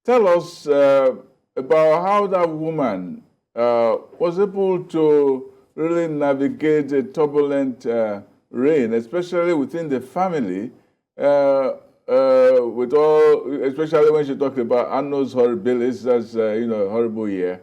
tell us about how that woman was able to really navigate a turbulent reign, especially within the family, with all, especially when she talked about Annus Horribilis, that's, a horrible year,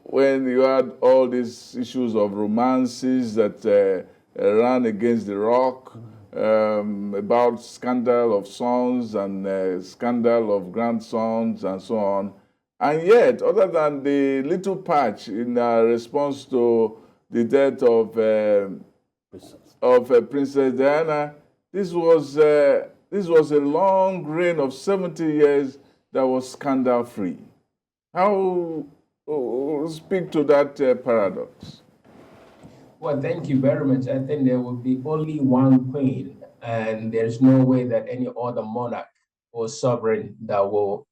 when you had all these issues of romances that ran against the rock, about scandal of sons and scandal of grandsons and so on. And yet, other than the little patch in response to the death of Princess Diana, this was a long reign of 70 years that was scandal-free. How speak to that paradox? Well, thank you very much. I think there will be only one queen, and there's no way that any other monarch or sovereign that will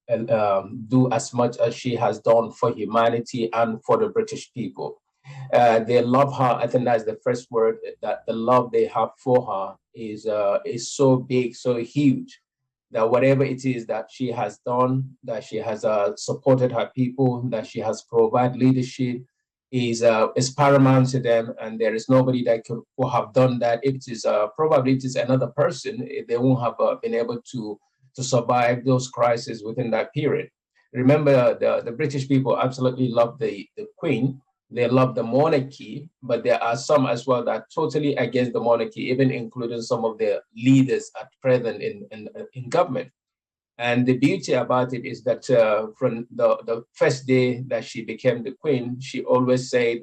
do as much as she has done for humanity and for the British people. They love her. I think that's the first word, that the love they have for her is so big, so huge, that whatever it is that she has done, that she has supported her people, that she has provided leadership, is paramount to them, and there is nobody that could have done that. If it is probably it is another person, they won't have been able to survive those crises within that period. Remember, the British people absolutely love the Queen. They love the monarchy, but there are some as well that are totally against the monarchy, even including some of the leaders at present in government. And the beauty about it is that from the first day that she became the queen, she always said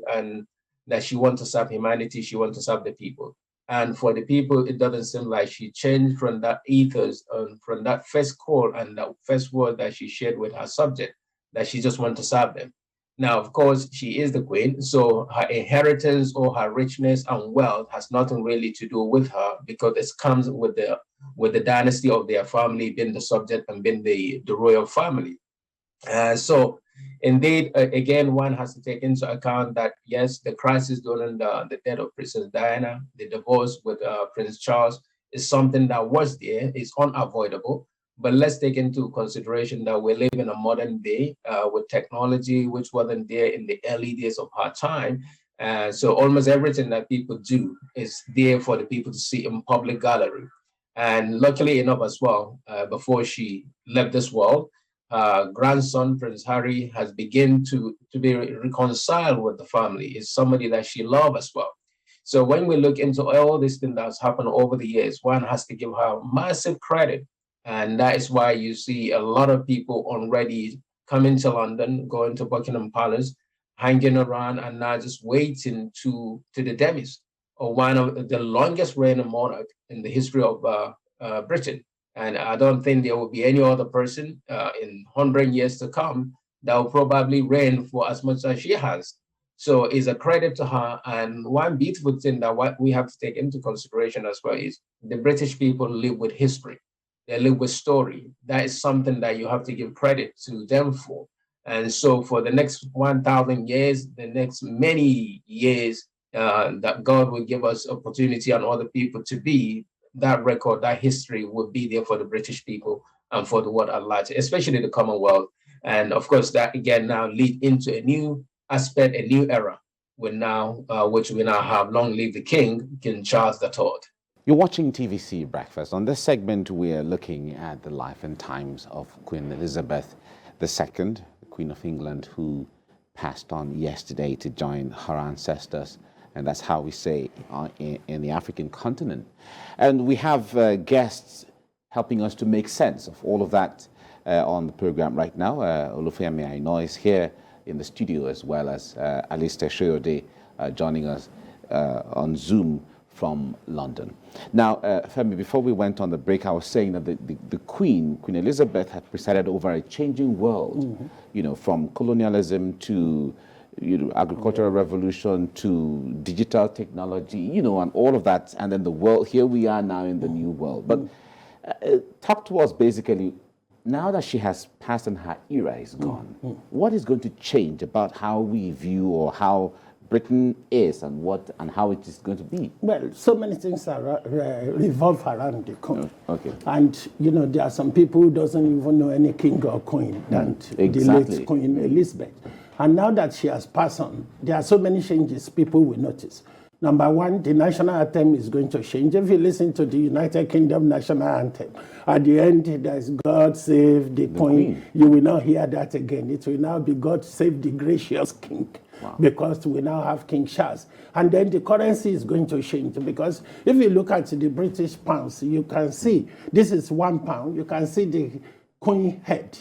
that she wants to serve humanity, she wants to serve the people. And for the people, it doesn't seem like she changed from that ethos, from that first call and that first word that she shared with her subject, that she just wants to serve them. Now, of course, she is the queen, so her inheritance or her richness and wealth has nothing really to do with her, because it comes with the dynasty of their family being the subject and being the royal family. So indeed, again, one has to take into account that, yes, the crisis during the death of Princess Diana, the divorce with Prince Charles, is something that was there, is unavoidable. But let's take into consideration that we live in a modern day with technology, which wasn't there in the early days of our time. So almost everything that people do is there for the people to see in public gallery. And luckily enough as well, before she left this world, grandson, Prince Harry, has begun to be reconciled with the family. Is somebody that she loved as well. So when we look into all these things that's happened over the years, one has to give her massive credit. And that is why you see a lot of people already coming to London, going to Buckingham Palace, hanging around and now just waiting to the demise of one of the longest reigning monarch in the history of Britain. And I don't think there will be any other person in 100 years to come that will probably reign for as much as she has. So it's a credit to her. And one beautiful thing that what we have to take into consideration as well is the British people live with history. They live with story. That is something that you have to give credit to them for. And so for the next 1,000 years, the next many years, that God will give us opportunity and other people to be, that record, that history will be there for the British people and for the world at large, especially the Commonwealth. And of course, that again now lead into a new aspect, a new era, which we now have Long Live the King Charles III. You're watching TVC Breakfast. On this segment, we're looking at the life and times of Queen Elizabeth II, the Queen of England, who passed on yesterday to join her ancestors. And that's how we say in the African continent. And we have guests helping us to make sense of all of that on the program right now. Olufemi Aino is here in the studio, as well as Alistair Soyode joining us on Zoom from London. Now, Femi, before we went on the break, I was saying that the Queen Elizabeth, had presided over a changing world, from colonialism to agricultural revolution to digital technology, and all of that. And then the world, here we are now in the new world. But talk to us basically, now that she has passed and her era is gone, what is going to change about how we view or how Britain is and how it is going to be? Well, so many things are, revolve around the Queen. Okay. And, there are some people who doesn't even know any king or queen than the late Queen Elizabeth. And now that she has passed on, there are so many changes people will notice. Number one, the national anthem is going to change. If you listen to the United Kingdom national anthem, at the end there's God save the Queen. You will not hear that again. It will now be God save the gracious King. Wow. Because we now have King Charles. And then the currency is going to change, because if you look at the British pounds, you can see this is £1. You can see the Queen head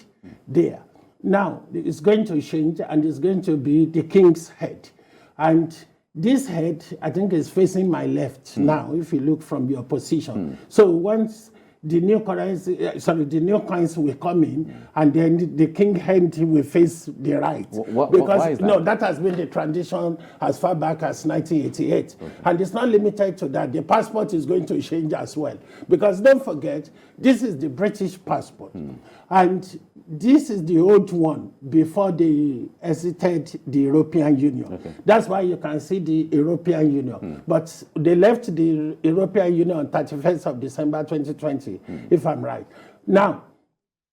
there. Now, it's going to change, and it's going to be the King's head. And this head, I think, is facing my left now, if you look from your position. So once the new currency, the new coins will come in, and then the king head will face the right. Why is that? No, that has been the tradition as far back as 1988. Okay. And it's not limited to that. The passport is going to change as well. Because don't forget, this is the British passport. And this is the old one before they exited the European Union. Okay. That's why you can see the European Union. But they left the European Union on 31st of December 2020, if I'm right. Now,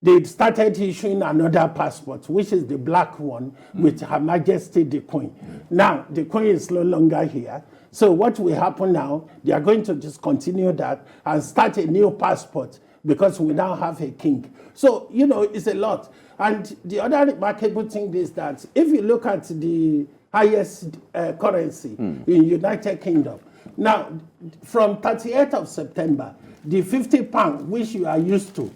they started issuing another passport, which is the black one with Her Majesty the Queen. Now, the Queen is no longer here. So what will happen now, they are going to just continue that and start a new passport, because we now have a king. So, it's a lot. And the other remarkable thing is that if you look at the highest currency in United Kingdom, now, from 38th of September, the £50, which you are used to,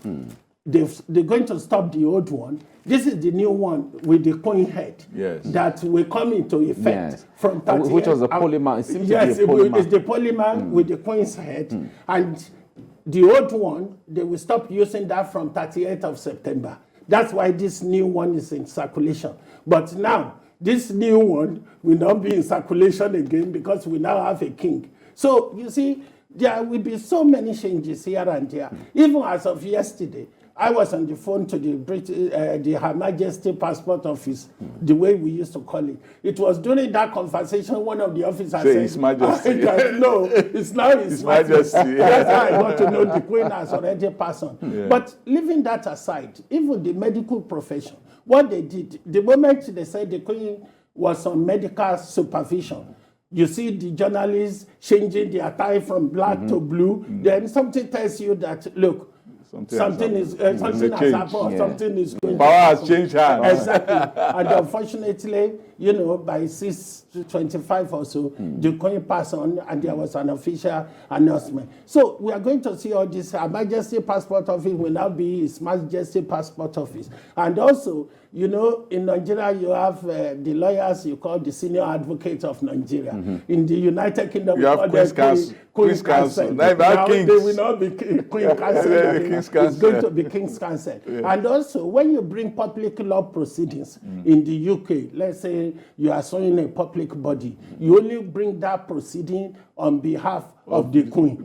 they're going to stop the old one. This is the new one with the Queen head that will come into effect from 38th. Which was a polymer. It seems yes, to be a polymer. It's the polymer with the Queen's head. And the old one, they will stop using that from 38th of September. That's why this new one is in circulation. But now, this new one will not be in circulation again, because we now have a king. So, you see, there will be so many changes here and there. Even as of yesterday, I was on the phone to the Her Majesty Passport Office, the way we used to call it. It was during that conversation, one of the officers said, His Majesty. No, it's now His Majesty. That's how I got to know the Queen has already passed on. Yeah. But leaving that aside, even the medical profession, what they did, the moment they said the Queen was on medical supervision, you see the journalists changing their tie from black to blue, then something tells you that, look, something has happened. Something is going Power has changed hands. Exactly. And unfortunately, by 6:25 or so, the Queen passed on, and there was an official announcement. So we are going to see all this. Her Majesty Passport Office will now be His Majesty Passport Office. And also, in Nigeria, you have the lawyers you call the Senior Advocate of Nigeria. In the United Kingdom, you have Queen's Counsel. Queen's Counsel. Now they will not be Queen Counsel. It's going to be King's Counsel. Yeah. And also, when you bring public law proceedings in the UK, let's say you are suing a public body, you only bring that proceeding on behalf of the Queen.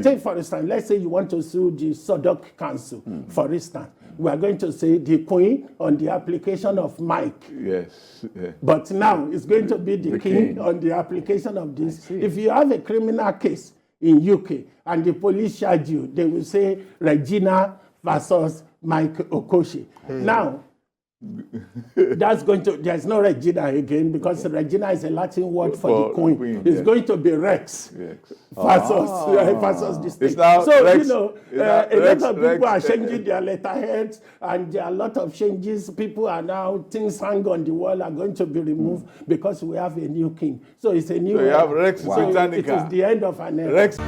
Take, for instance, let's say you want to sue the Sudok Council, for instance. We are going to say the Queen on the application of Mike. Yes. Yeah. But now it's going to be the king on the application of this. If you have a criminal case in UK and the police charge you, they will say Regina versus Mike Okoshi. Now, there's no Regina again, because Regina is a Latin word for the Queen. It's going to be Rex versus the state. So, Rex, a lot of people are changing their letterheads, and there are a lot of changes. People are now, things hang on the wall are going to be removed because we have a new king. So it's a new So you have Rex Britannica. It is the end of an era. Rex.